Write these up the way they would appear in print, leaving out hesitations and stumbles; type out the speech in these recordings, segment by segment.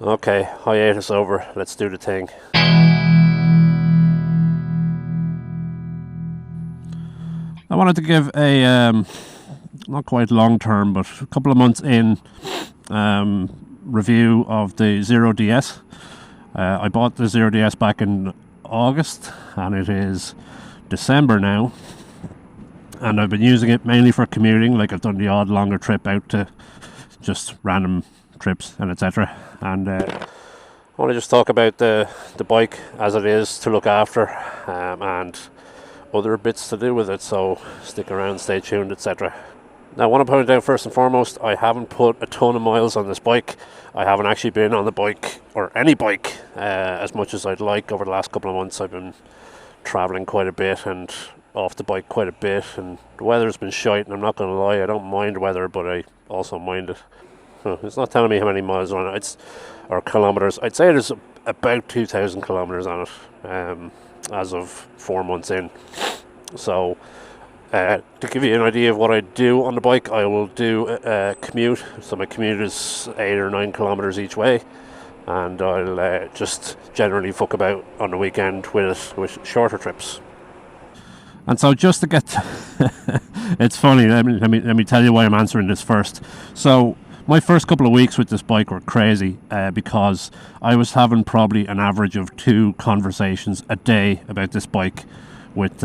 Okay, hiatus over. Let's do the thing. I wanted to give a not quite long term, but a couple of months in review of the Zero DS. I bought the Zero DS back in August, and it is December now. And I've been using it mainly for commuting. Like, I've done the odd longer trip out to just random trips and etc. And I want to just talk about the bike as it is to look after, and other bits to do with it, so stick around, stay tuned, etc. Now, I want to point out first and foremost, I haven't put a ton of miles on this bike. I haven't actually been on the bike, or any bike, as much as I'd like over the last couple of months. I've been travelling quite a bit and off the bike quite a bit, and the weather's been shite, and I'm not going to lie, I don't mind weather, but I also mind it. It's not telling me how many miles on it, or kilometres. I'd say there's about 2,000 kilometres on it, as of 4 months in. So, to give you an idea of what I do on the bike, I will do a commute. So my commute is 8 or 9 kilometres each way, and I'll just generally fuck about on the weekend with shorter trips. And so, just to get it's funny, let me tell you why I'm answering this first. So my first couple of weeks with this bike were crazy, because I was having probably an average of 2 conversations a day about this bike with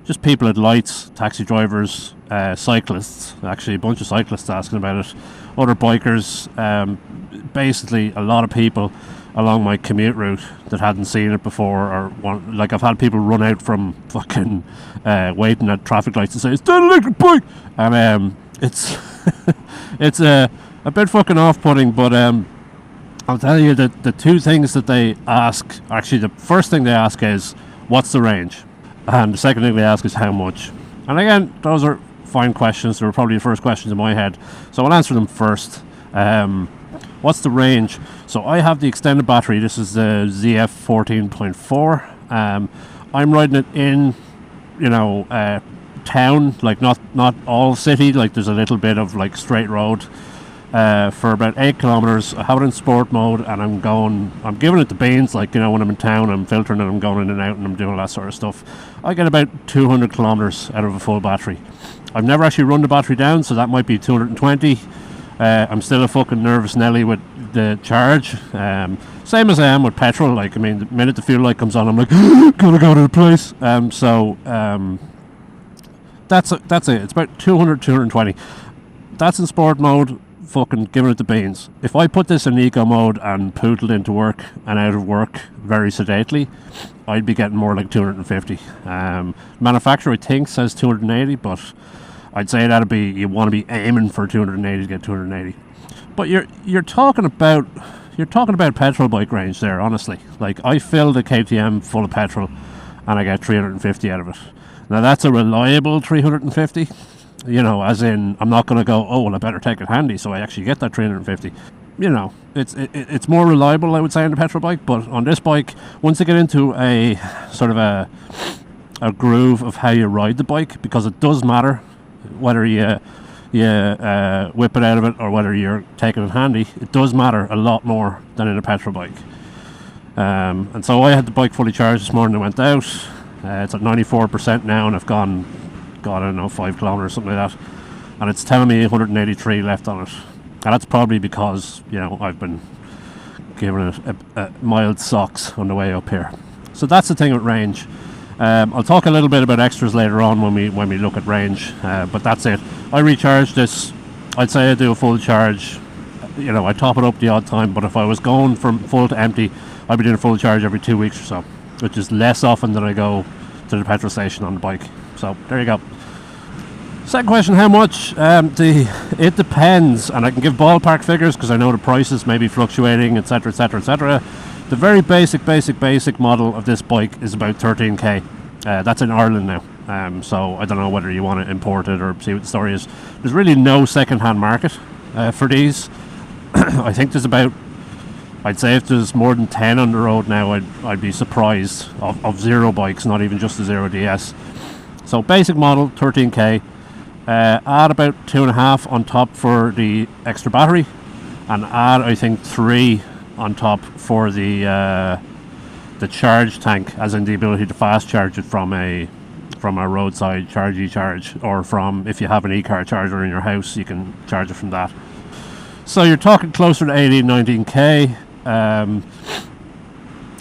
just people at lights, taxi drivers, cyclists, actually a bunch of cyclists asking about it, other bikers, basically a lot of people along my commute route that hadn't seen it before, or like, I've had people run out from fucking waiting at traffic lights and say, "It's that electric bike!" And it's it's a bit fucking off-putting, but I'll tell you that the 2 things that they ask, actually the first thing they ask is, what's the range? And the second thing they ask is how much. And again, those are fine questions. They were probably the first questions in my head, so I'll answer them first. What's the range? So I have the extended battery. This is the ZF 14.4. I'm riding it in, town, like not all city. Like, there's a little bit of like straight road for about 8 kilometers. I have it in sport mode, and I'm giving it the beans. Like, when I'm in town, I'm filtering it, I'm going in and out, and I'm doing all that sort of stuff. I get about 200 kilometers out of a full battery. I've never actually run the battery down, so that might be 220. I'm still a fucking nervous Nelly with the charge. Same as I am with petrol. Like, the minute the fuel light comes on, I'm like, gotta go to the place. That's it. It's about 200, 220. That's in sport mode, fucking giving it the beans. If I put this in eco mode and pootled into work and out of work very sedately, I'd be getting more like 250. Manufacturer, I think, says 280, but I'd say you want to be aiming for 280 to get 280. But you're talking about petrol bike range there, honestly. Like, I filled a KTM full of petrol and I get 350 out of it. Now, that's a reliable 350, as in, I'm not going to go, oh, well, I better take it handy, so I actually get that 350. It's more reliable, I would say, on the petrol bike, but on this bike, once you get into a sort of a groove of how you ride the bike, because it does matter whether you whip it out of it or whether you're taking it handy, it does matter a lot more than in a petrol bike. And so I had the bike fully charged this morning. I went out. It's at 94% now, and I've gone, I don't know, 5 kilometers, something like that. And it's telling me 183 left on it. And that's probably because, I've been giving it a mild socks on the way up here. So that's the thing with range. I'll talk a little bit about extras later on when we look at range, but that's it. I recharge this. I'd say I do a full charge. I top it up the odd time, but if I was going from full to empty, I'd be doing a full charge every 2 weeks or so, which is less often than I go to the petrol station on the bike. So there you go. Second question, how much? It depends, and I can give ballpark figures because I know the prices may be fluctuating, etc, etc, etc. The very basic model of this bike is about 13k. That's in Ireland now. So I don't know whether you want to import it or see what the story is. There's really no second-hand market for these. I think there's about, I'd say if there's more than 10 on the road now, I'd be surprised of Zero bikes, not even just the Zero DS. So basic model, 13k. Add about 2.5 on top for the extra battery, and add, I think, 3 on top for the charge tank, as in the ability to fast charge it from a roadside charge, or from, if you have an e-car charger in your house, you can charge it from that. So you're talking closer to 18, 19k.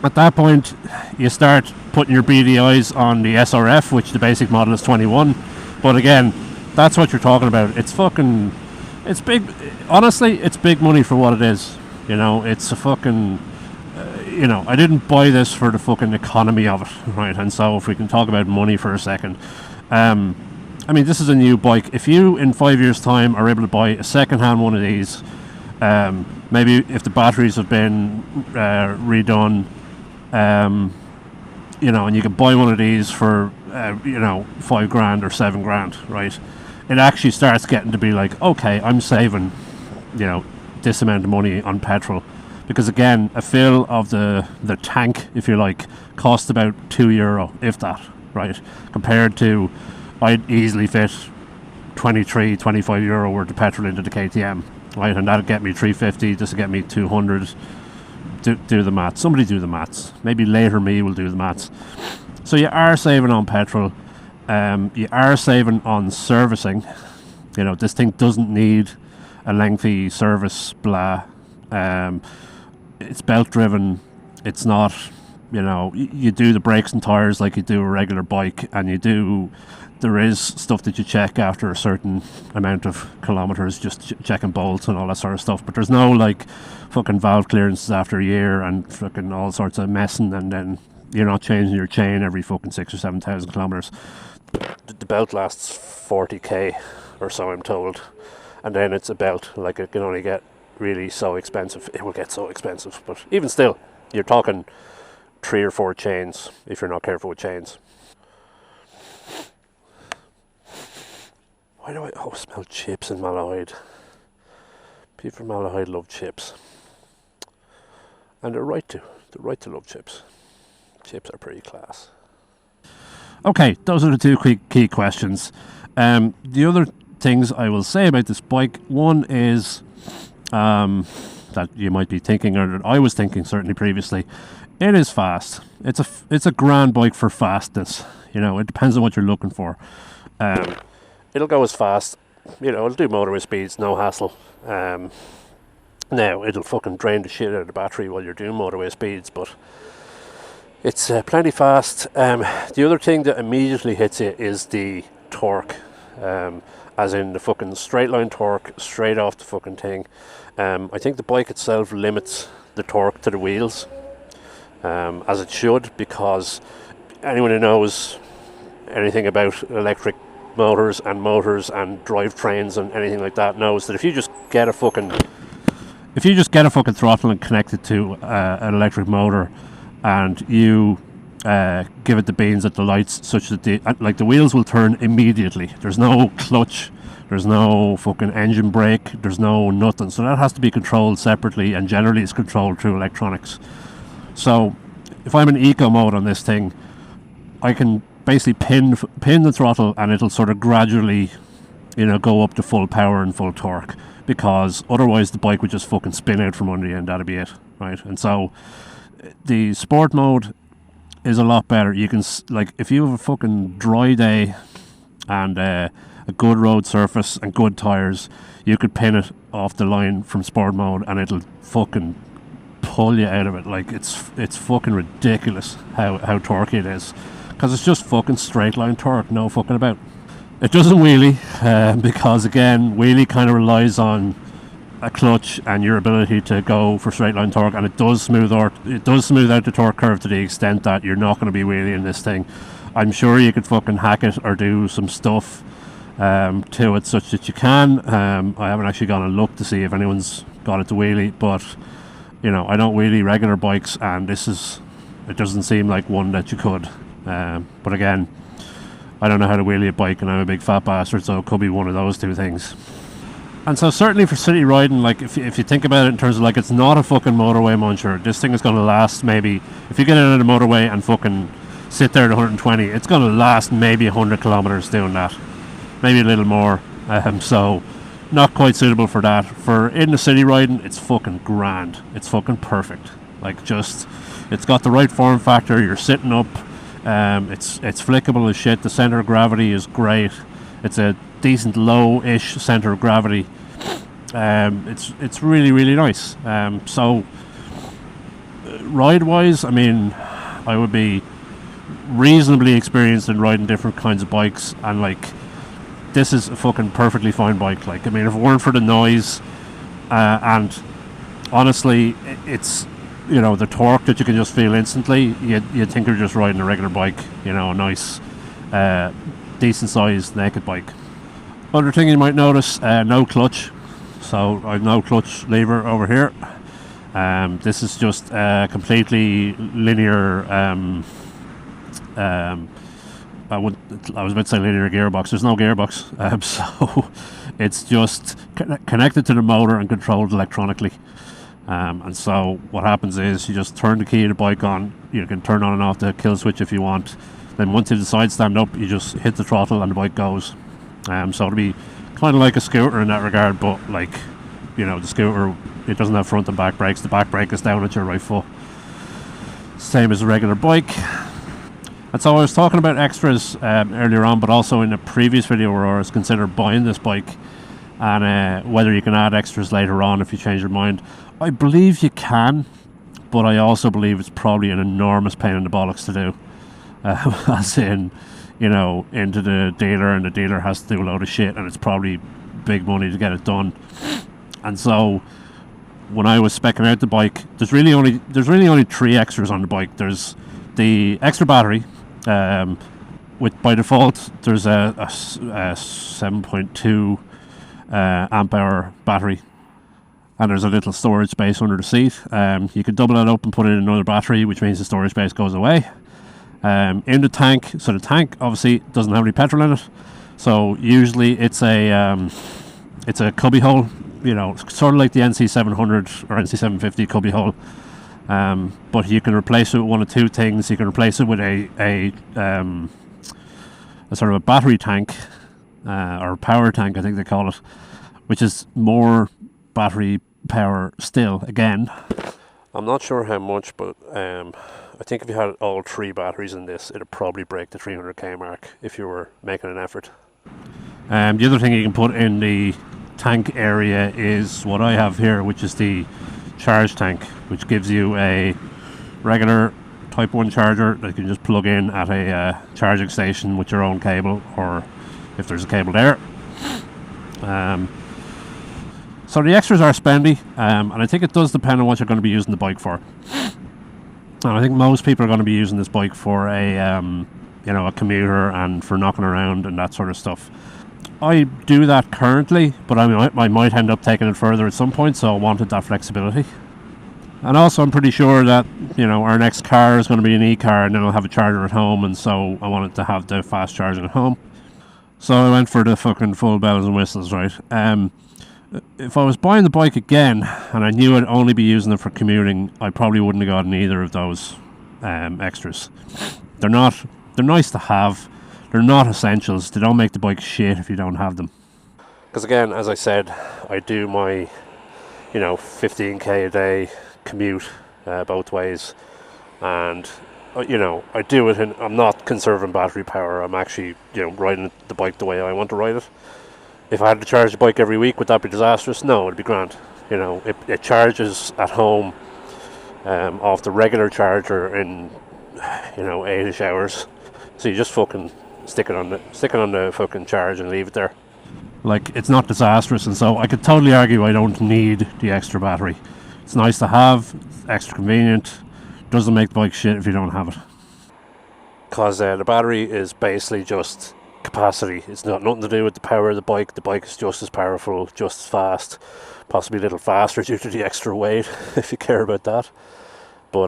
At that point, you start putting your BDIs on the SRF, which the basic model is 21. But again, that's what you're talking about. It's big. Honestly, it's big money for what it is. You know, it's a fucking. I didn't buy this for the fucking economy of it, right? And so, if we can talk about money for a second, I mean, this is a new bike. If you, in 5 years' time, are able to buy a second-hand one of these, maybe if the batteries have been redone, and you can buy one of these for, $5,000 or $7,000, right? It actually starts getting to be like, okay, I'm saving, this amount of money on petrol. Because again, a fill of the tank, if you like, costs about €2, if that, right? Compared to, I'd easily fit 23, €25 worth of petrol into the KTM, right? And that'd get me 350, this will get me 200. Do the maths. Somebody do the maths. Maybe later me will do the maths. So you are saving on petrol. You are saving on servicing. This thing doesn't need a lengthy service, blah. It's belt driven. It's not, you do the brakes and tires like you do a regular bike, and there is stuff that you check after a certain amount of kilometers, just checking bolts and all that sort of stuff. But there's no like fucking valve clearances after a year and fucking all sorts of messing, and then you're not changing your chain every fucking 6,000 or 7,000 kilometers. The belt lasts 40k or so, I'm told, and then it's a belt like it can only get really so expensive. It will get so expensive, but even still, you're talking 3 or 4 chains if you're not careful with chains. Why do I always smell chips in Malahide? People from Malahide love chips, and they're right to love chips. Chips are pretty class. Okay, those are the two key questions. The other things I will say about this bike, one is that you might be thinking, or that I was thinking certainly previously, it is fast. It's a grand bike for fastness. It depends on what you're looking for. It'll go as fast. It'll do motorway speeds, no hassle. Now it'll fucking drain the shit out of the battery while you're doing motorway speeds, but it's plenty fast. The other thing that immediately hits you is the torque. As in the fucking straight line torque straight off the fucking thing. I think the bike itself limits the torque to the wheels, as it should, because anyone who knows anything about electric motors and drivetrains and anything like that knows that if you just get a fucking throttle and connect it to an electric motor, and you give it the beans at the lights, such that the wheels will turn immediately. There's no clutch, there's no fucking engine brake, there's no nothing. So that has to be controlled separately, and generally it's controlled through electronics. So if I'm in eco mode on this thing, I can basically pin the throttle, and it'll sort of gradually, go up to full power and full torque, because otherwise the bike would just fucking spin out from under you, and that'd be it, right? And so the sport mode is a lot better. You can, like, if you have a fucking dry day and a good road surface and good tires, you could pin it off the line from sport mode, and it'll fucking pull you out of it. Like, it's fucking ridiculous how torquey it is, because it's just fucking straight line torque, no fucking about. It doesn't wheelie, because again, wheelie kind of relies on a clutch and your ability to go for straight line torque, and it does smooth out the torque curve to the extent that you're not going to be wheeling this thing. I'm sure you could fucking hack it or do some stuff to it such that you can. I haven't actually gone and looked to see if anyone's got it to wheelie, but I don't wheelie regular bikes, and it doesn't seem like one that you could. But again, I don't know how to wheelie a bike, and I'm a big fat bastard, so it could be one of those two things. And so certainly for city riding, like if you think about it in terms of, like, it's not a fucking motorway muncher. This thing is going to last maybe, if you get out of the motorway and fucking sit there at 120, it's going to last maybe 100 kilometers doing that, maybe a little more. So not quite suitable for that. For in the city riding, it's fucking grand. It's fucking perfect. Like, just, it's got the right form factor. You're sitting up. It's flickable as shit. The center of gravity is great. It's a decent low-ish center of gravity. It's really, really nice. So ride-wise, I mean, I would be reasonably experienced in riding different kinds of bikes, and like, this is a fucking perfectly fine bike. Like, I mean, if it weren't for the noise, and honestly, it's, you know, the torque that you can just feel instantly, you'd think you're just riding a regular bike, you know, a nice, decent sized naked bike. Other thing you might notice, no clutch. So I've no clutch lever over here. This is just a completely linear, I was about to say linear gearbox. There's no gearbox, so it's just connected to the motor and controlled electronically. And so what happens is you just turn the key of the bike on. You can turn on and off the kill switch if you want. Then once you decide to stand up, you just hit the throttle and the bike goes. So it'll be kind of like a scooter in that regard, but like, you know, the scooter, it doesn't have front and back brakes. The back brake is down at your right foot, same as a regular bike. And so I was talking about extras earlier on, but also in a previous video where I was considering buying this bike, and whether you can add extras later on if you change your mind. I believe you can, but I also believe it's probably an enormous pain in the bollocks to do. As in, you know, into the dealer, and the dealer has to do a load of shit, and it's probably big money to get it done. And so when I was specking out the bike, there's really only 3 extras on the bike. There's the extra battery, with by default there's a 7.2 amp hour battery, and there's a little storage space under the seat. You can double that up and put in another battery, which means the storage space goes away. In the tank, so the tank obviously doesn't have any petrol in it, so usually it's a cubby hole, you know, sort of like the NC700 or NC750 cubby hole, but you can replace it with one of 2 things. You can replace it with a sort of a battery tank, or power tank I think they call it, which is more battery power still. Again, I'm not sure how much, but I think if you had all 3 batteries in this, it'd probably break the 300k mark if you were making an effort. The other thing you can put in the tank area is what I have here, which is the charge tank, which gives you a regular type 1 charger that you can just plug in at a charging station with your own cable, or if there's a cable there. So the extras are spendy, and I think it does depend on what you're going to be using the bike for. And I think most people are going to be using this bike for a commuter and for knocking around and that sort of stuff. I do that currently, but I might end up taking it further at some point, so I wanted that flexibility. And also I'm pretty sure that, you know, our next car is going to be an e-car, and then I'll have a charger at home, and so I wanted to have the fast charging at home. So I went for the fucking full bells and whistles, right? If I was buying the bike again and I knew I'd only be using it for commuting, I probably wouldn't have gotten either of those extras. They're nice to have. They're not essentials. They don't make the bike shit if you don't have them. Because again, as I said, I do my, 15k a day commute both ways, and I do it, and I'm not conserving battery power. I'm actually, riding the bike the way I want to ride it. If I had to charge the bike every week, would that be disastrous? No, it'd be grand. It charges at home off the regular charger in 8ish hours. So you just fucking stick it on the fucking charge and leave it there. Like, it's not disastrous, and so I could totally argue I don't need the extra battery. It's nice to have, extra convenient, doesn't make the bike shit if you don't have it. Because the battery is basically just capacity. It's not nothing to do with the power of the bike. The bike is just as powerful, just as fast, possibly a little faster due to the extra weight, if you care about that. But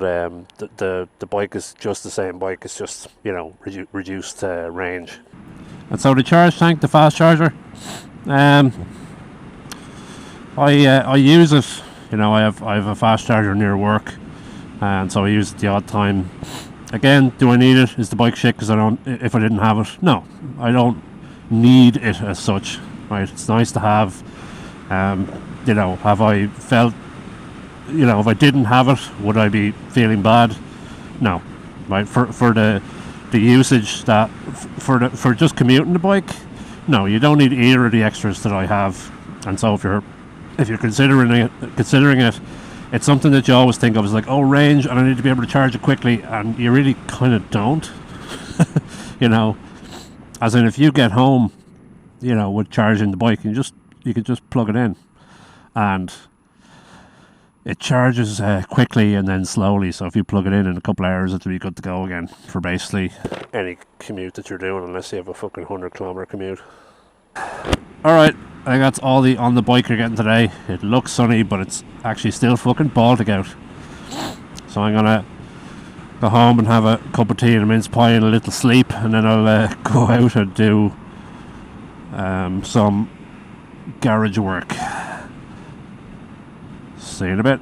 the bike is just the same bike. It's just reduced range. And so the charge tank, the fast charger, I use it. I have a fast charger near work, and so I use it the odd time. Again, do I need it? Is the bike shit because if I didn't have it? No, I don't need it as such. Right? It's nice to have. You know, have I felt, you know, if I didn't have it, would I be feeling bad? No, right? For the usage that for just commuting the bike, no, you don't need either of the extras that I have. And so if you're considering it, it's something that you always think of as like, oh, range, and I need to be able to charge it quickly, and you really kind of don't. You know, as in if you get home, you know, with charging the bike, you can just plug it in, and it charges quickly and then slowly. So if you plug it in a couple of hours, it'll be good to go again for basically any commute that you're doing, unless you have a fucking 100-kilometer commute. All right, I think that's all on the bike you're getting today. It looks sunny, but it's actually still fucking Baltic out. So I'm gonna go home and have a cup of tea and a mince pie and a little sleep, and then I'll go out and do some garage work. See you in a bit.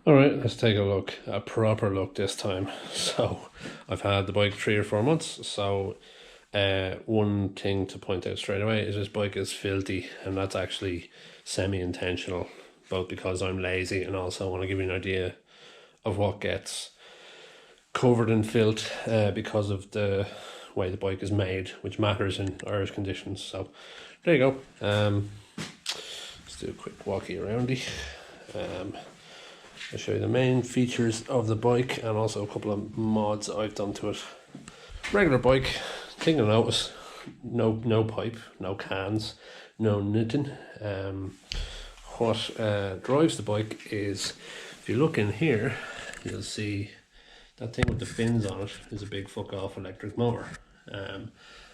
Alright, let's take a proper look this time. So, I've had the bike 3 or 4 months, so one thing to point out straight away is this bike is filthy, and that's actually semi-intentional, both because I'm lazy and also want to give you an idea of what gets covered in filth because of the way the bike is made, which matters in Irish conditions. So, there you go. Let's do a quick walkie aroundy. I'll show you the main features of the bike and also a couple of mods I've done to it. Regular bike, thing to notice, no pipe, no cans, no knitting. What drives the bike is, if you look in here, you'll see that thing with the fins on it is a big fuck off electric motor.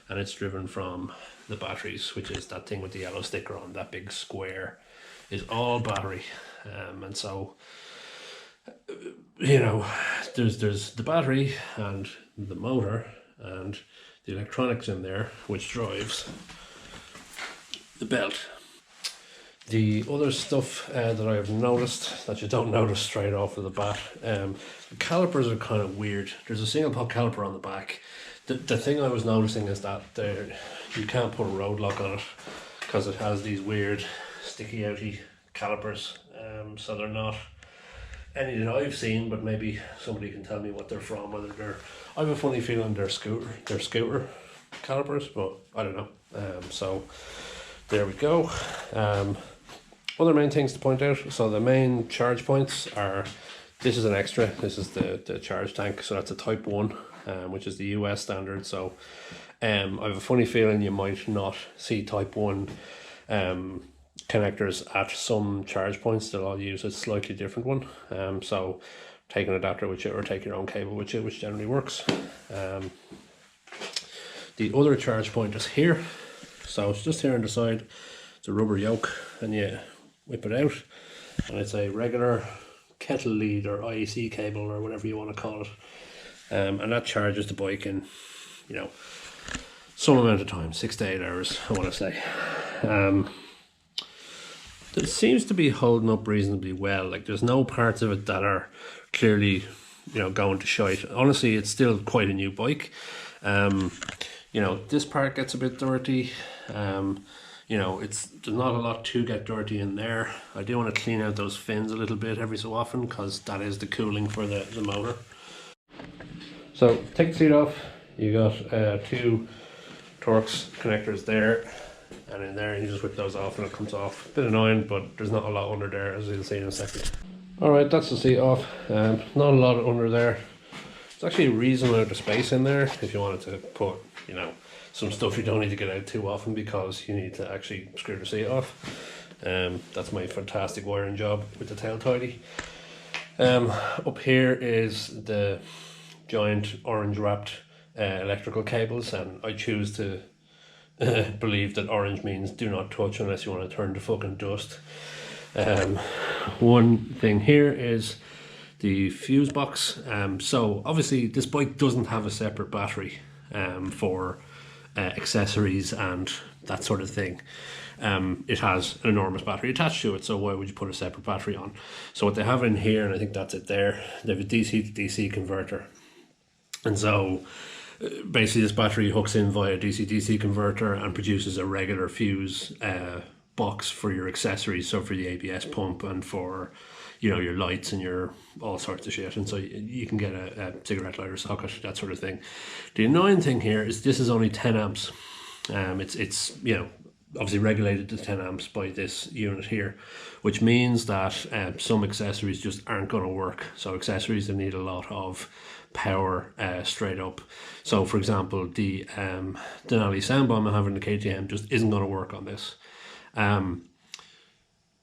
And it's driven from the batteries, which is that thing with the yellow sticker on, that big square is all battery. And so, you know, there's the battery and the motor and the electronics in there, which drives the belt. The other stuff that I have noticed that you don't notice straight off of the bat, the calipers are kind of weird. There's a single pot caliper on the back. The thing I was noticing is that you can't put a road lock on it because it has these weird sticky outy calipers. So they're not any that I've seen, but maybe somebody can tell me what they're from. Whether they're, I have a funny feeling they're scooter calipers, but I don't know. So there we go. Other main things to point out. So the main charge points are, this is an extra. This is the charge tank. So that's a Type 1, which is the US standard. So I have a funny feeling you might not see Type 1 connectors at some charge points. They'll all use a slightly different one. So take an adapter with you or take your own cable with you, which generally works. The other charge point is here. So it's just here on the side. It's a rubber yoke and you whip it out, and it's a regular kettle lead or IEC cable or whatever you want to call it. And that charges the bike in, you know, some amount of time, 6 to 8 hours, I want to say. It seems to be holding up reasonably well. Like, there's no parts of it that are clearly, you know, going to shite. Honestly, it's still quite a new bike. You know, this part gets a bit dirty. You know, there's not a lot to get dirty in there. I do want to clean out those fins a little bit every so often, because that is the cooling for the motor. So take the seat off. You got 2 Torx connectors there, and in there you just whip those off and it comes off. A bit annoying, but there's not a lot under there, as you'll see in a second. Alright, that's the seat off. Not a lot under there. It's actually a reasonable amount of space in there if you wanted to put, you know, some stuff you don't need to get out too often because you need to actually screw the seat off. That's my fantastic wiring job with the tail tidy. Up here is the giant orange wrapped electrical cables, and I choose to believe that orange means do not touch unless you want to turn to fucking dust. One thing here is the fuse box. So obviously this bike doesn't have a separate battery for accessories and that sort of thing. It has an enormous battery attached to it, so why would you put a separate battery on? So what they have in here, and I think that's it there, they have a DC to DC converter. And so basically this battery hooks in via DC-DC converter and produces a regular fuse box for your accessories, so for the ABS pump and for, you know, your lights and your all sorts of shit. And so you can get a cigarette lighter socket, that sort of thing. The annoying thing here is this is only 10 amps. It's you know, obviously regulated to 10 amps by this unit here, which means that some accessories just aren't going to work. So accessories that need a lot of power straight up. So for example, the Denali sound bomb I have in the KTM just isn't going to work on this.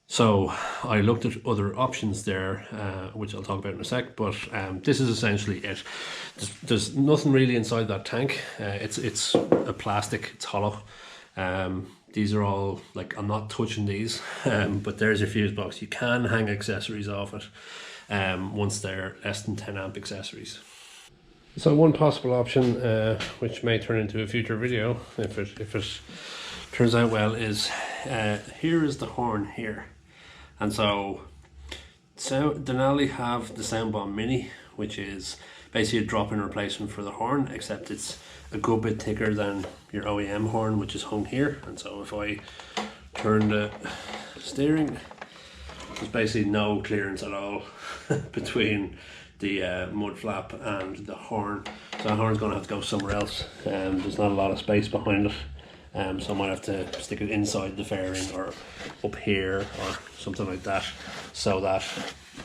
So I looked at other options there, which I'll talk about in a sec, but this is essentially it. There's nothing really inside that tank. It's a plastic, it's hollow. These are all, like, I'm not touching these, but there's your fuse box. You can hang accessories off it once they're less than 10 amp accessories. So one possible option, which may turn into a future video if it turns out well, is here is the horn here. And so Denali have the Sound Bomb Mini, which is basically a drop-in replacement for the horn, except it's a good bit thicker than your OEM horn, which is hung here. And so if I turn the steering, there's basically no clearance at all between the mud flap and the horn. So the horn's going to have to go somewhere else. There's not a lot of space behind it. So I might have to stick it inside the fairing or up here or something like that, so that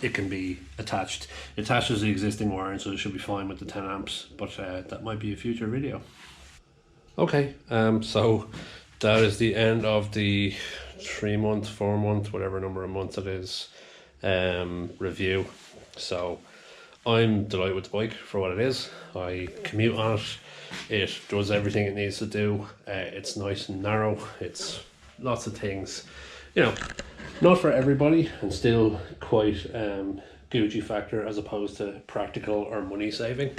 it can be attached. It attaches the existing wiring, so it should be fine with the 10 amps, but that might be a future video. Okay, so that is the end of the 3 month, 4 month, whatever number of months it is, review. So I'm delighted with the bike for what it is. I commute on it. It does everything it needs to do. It's nice and narrow. It's lots of things, you know, not for everybody, and still quite Gucci factor as opposed to practical or money saving.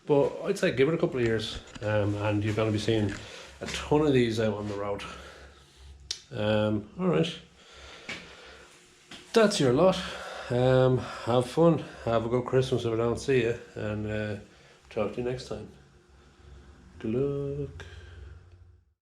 But I'd say give it a couple of years, and you're going to be seeing a ton of these out on the road. All right, that's your lot. Have fun. Have a good Christmas if I don't see you, and talk to you next time. Good luck.